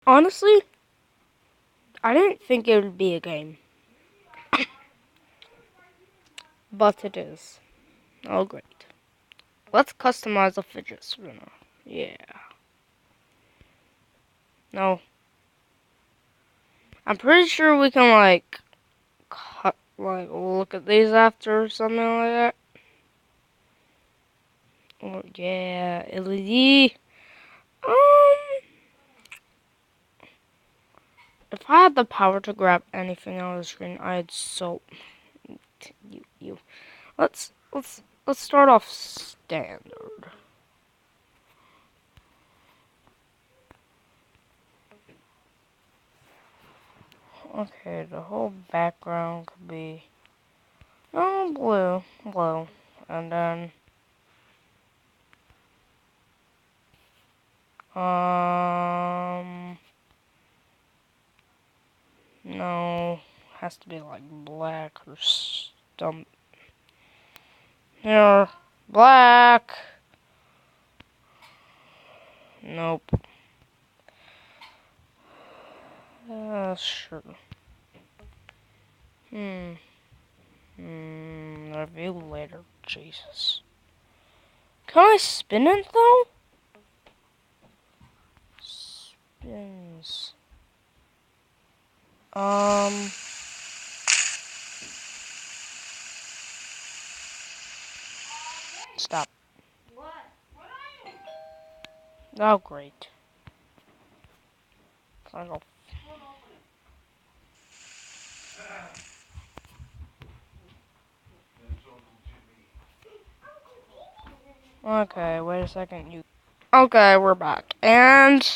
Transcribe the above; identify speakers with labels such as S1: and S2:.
S1: Honestly, I didn't think it would be a game. But it is. Oh, great. Let's customize a fidget spinner. Yeah. No. I'm pretty sure we can, like, look at these after or something like that. Oh, yeah. LED. If I had the power to grab anything on the screen, I'd so... You. Let's start off standard. Okay, the whole background could be blue, and then no, has to be like black or stump. Here, black. Nope. Sure. Review later. Jesus. Can I spin it though? Spins. Stop.
S2: What?
S1: Oh, great. I go. Okay, wait a second. Okay, we're back. And